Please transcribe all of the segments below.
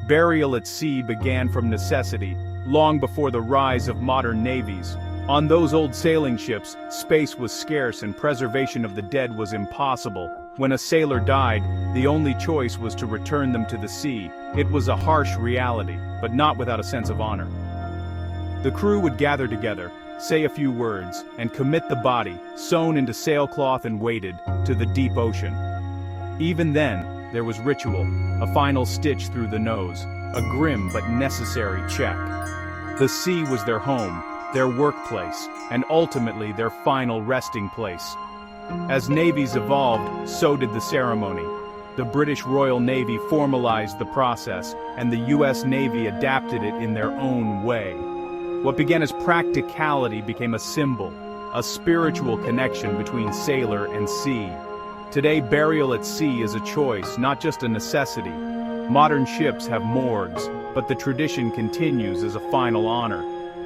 Burial at sea began from necessity, long before the rise of modern navies. On those old sailing ships, space was scarce and preservation of the dead was impossible. When a sailor died, the only choice was to return them to the sea. It was a harsh reality, but not without a sense of honor. The crew would gather together, say a few words, and commit the body, sewn into sailcloth and weighted, to the deep ocean. Even then, there was ritual, a final stitch through the nose, a grim but necessary check. The sea was their home, their workplace, and ultimately their final resting place. As navies evolved, so did the ceremony. The British Royal Navy formalized the process, and the US Navy adapted it in their own way. What began as practicality became a symbol, a spiritual connection between sailor and sea. Today, burial at sea is a choice, not just a necessity. Modern ships have morgues, but the tradition continues as a final honor.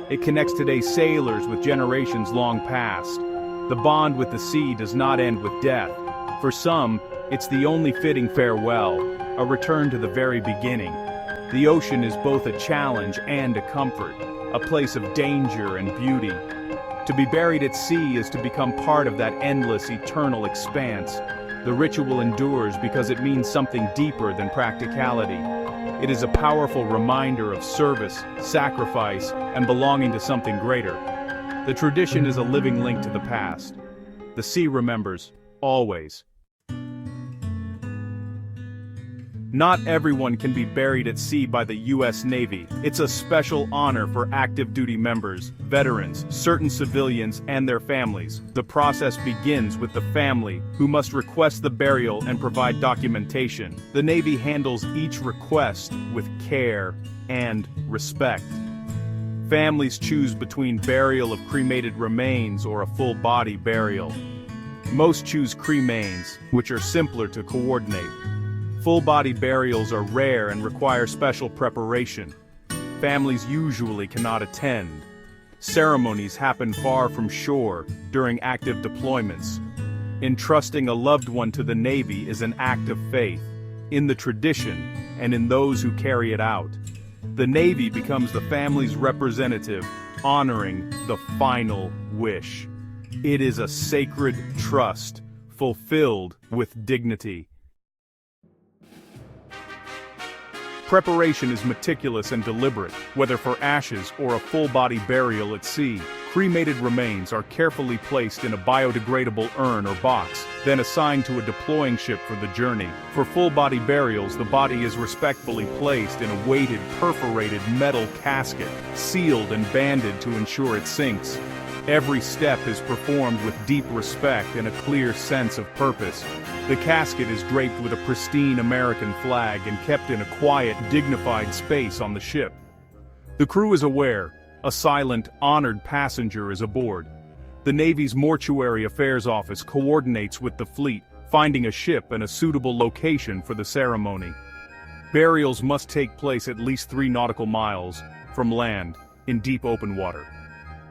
It connects today's sailors with generations long past. The bond with the sea does not end with death. For some, it's the only fitting farewell, a return to the very beginning. The ocean is both a challenge and a comfort, a place of danger and beauty. To be buried at sea is to become part of that endless, eternal expanse. The ritual endures because it means something deeper than practicality. It is a powerful reminder of service, sacrifice, and belonging to something greater. The tradition is a living link to the past. The sea remembers, always. Not everyone can be buried at sea by the US Navy. It's a special honor for active duty members, veterans, certain civilians, and their families. The process begins with the family, who must request the burial and provide documentation. The Navy handles each request with care and respect. Families choose between burial of cremated remains or a full-body burial. Most choose cremains, which are simpler to coordinate. Full-body burials are rare and require special preparation. Families usually cannot attend. Ceremonies happen far from shore during active deployments. Entrusting a loved one to the Navy is an act of faith, in the tradition and in those who carry it out. The Navy becomes the family's representative, honoring the final wish. It is a sacred trust, fulfilled with dignity. Preparation is meticulous and deliberate, whether for ashes or a full-body burial at sea. Cremated remains are carefully placed in a biodegradable urn or box, then assigned to a deploying ship for the journey. For full-body burials, the body is respectfully placed in a weighted, perforated metal casket, sealed and banded to ensure it sinks. Every step is performed with deep respect and a clear sense of purpose. The casket is draped with a pristine American flag and kept in a quiet, dignified space on the ship. The crew is aware, a silent, honored passenger is aboard. The Navy's Mortuary Affairs Office coordinates with the fleet, finding a ship and a suitable location for the ceremony. Burials must take place at least 3 nautical miles from land, in deep open water.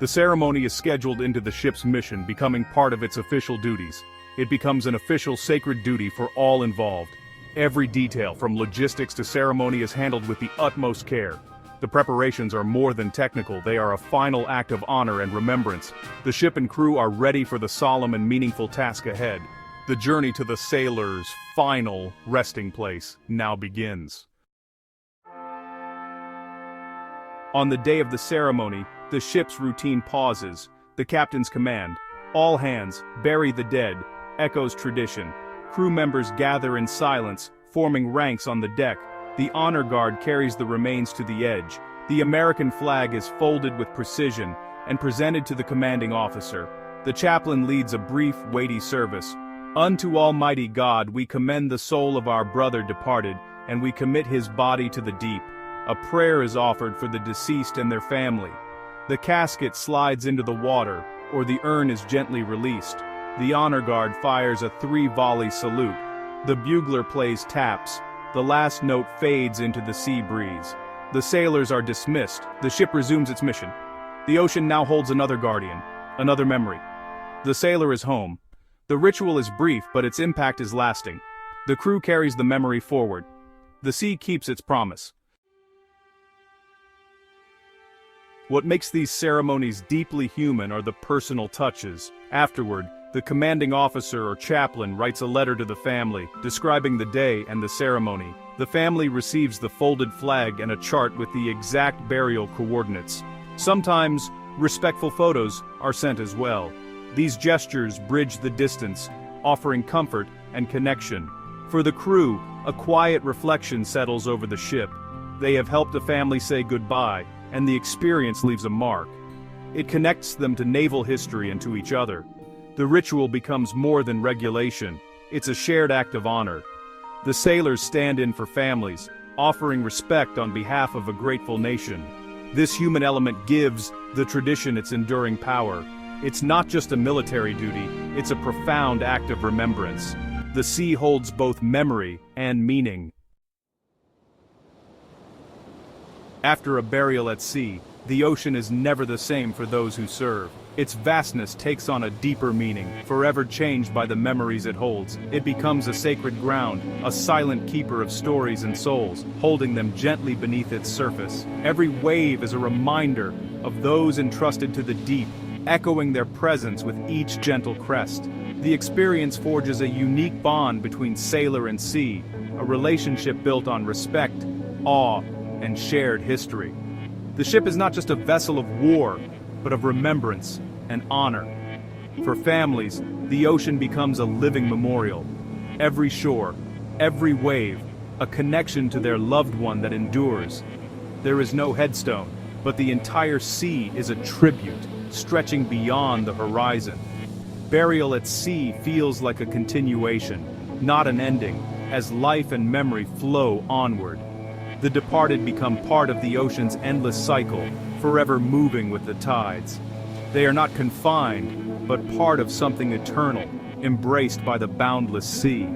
The ceremony is scheduled into the ship's mission, becoming part of its official duties. It becomes an official sacred duty for all involved. Every detail, from logistics to ceremony, is handled with the utmost care. The preparations are more than technical, they are a final act of honor and remembrance. The ship and crew are ready for the solemn and meaningful task ahead. The journey to the sailor's final resting place now begins. On the day of the ceremony, the ship's routine pauses. The captain's command, "All hands, bury the dead," echoes tradition. Crew members gather in silence, forming ranks on the deck. The honor guard carries the remains to the edge. The American flag is folded with precision and presented to the commanding officer. The chaplain leads a brief, weighty service. "Unto Almighty God we commend the soul of our brother departed, and we commit his body to the deep." A prayer is offered for the deceased and their family. The casket slides into the water, or the urn is gently released. The honor guard fires a 3-volley salute. The bugler plays taps. The last note fades into the sea breeze. The sailors are dismissed. The ship resumes its mission. The ocean now holds another guardian, another memory. The sailor is home. The ritual is brief, but its impact is lasting. The crew carries the memory forward. The sea keeps its promise. What makes these ceremonies deeply human are the personal touches. Afterward, the commanding officer or chaplain writes a letter to the family, describing the day and the ceremony. The family receives the folded flag and a chart with the exact burial coordinates. Sometimes, respectful photos are sent as well. These gestures bridge the distance, offering comfort and connection. For the crew, a quiet reflection settles over the ship. They have helped a family say goodbye, and the experience leaves a mark. It connects them to naval history and to each other. The ritual becomes more than regulation. It's a shared act of honor. The sailors stand in for families, offering respect on behalf of a grateful nation. This human element gives the tradition its enduring power. It's not just a military duty, it's a profound act of remembrance. The sea holds both memory and meaning. After a burial at sea, the ocean is never the same for those who serve. Its vastness takes on a deeper meaning, forever changed by the memories it holds. It becomes a sacred ground, a silent keeper of stories and souls, holding them gently beneath its surface. Every wave is a reminder of those entrusted to the deep, echoing their presence with each gentle crest. The experience forges a unique bond between sailor and sea, a relationship built on respect, awe, and shared history. The ship is not just a vessel of war, but of remembrance and honor. For families, the ocean becomes a living memorial. Every shore, every wave, a connection to their loved one that endures. There is no headstone, but the entire sea is a tribute, stretching beyond the horizon. Burial at sea feels like a continuation, not an ending, as life and memory flow onward. The departed become part of the ocean's endless cycle, forever moving with the tides. They are not confined, but part of something eternal, embraced by the boundless sea.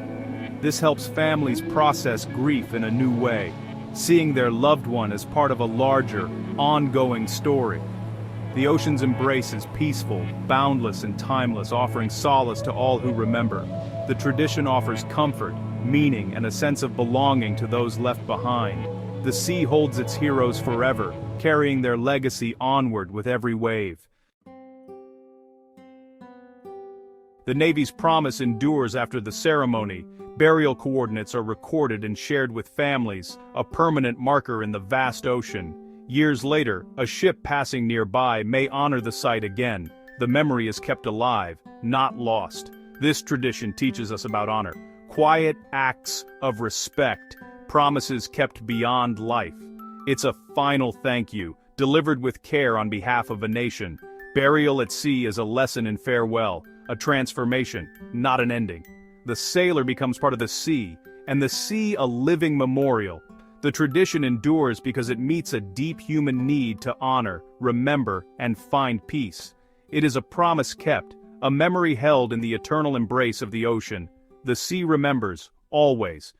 This helps families process grief in a new way, seeing their loved one as part of a larger, ongoing story. The ocean's embrace is peaceful, boundless, and timeless, offering solace to all who remember. The tradition offers comfort, meaning, and a sense of belonging to those left behind. The sea holds its heroes forever, carrying their legacy onward with every wave. The Navy's promise endures after the ceremony. Burial coordinates are recorded and shared with families, a permanent marker in the vast ocean. Years later, a ship passing nearby may honor the site again. The memory is kept alive, not lost. This tradition teaches us about honor. Quiet acts of respect, promises kept beyond life. It's a final thank you, delivered with care on behalf of a nation. Burial at sea is a lesson in farewell, a transformation, not an ending. The sailor becomes part of the sea, and the sea a living memorial. The tradition endures because it meets a deep human need to honor, remember, and find peace. It is a promise kept, a memory held in the eternal embrace of the ocean. The sea remembers, always,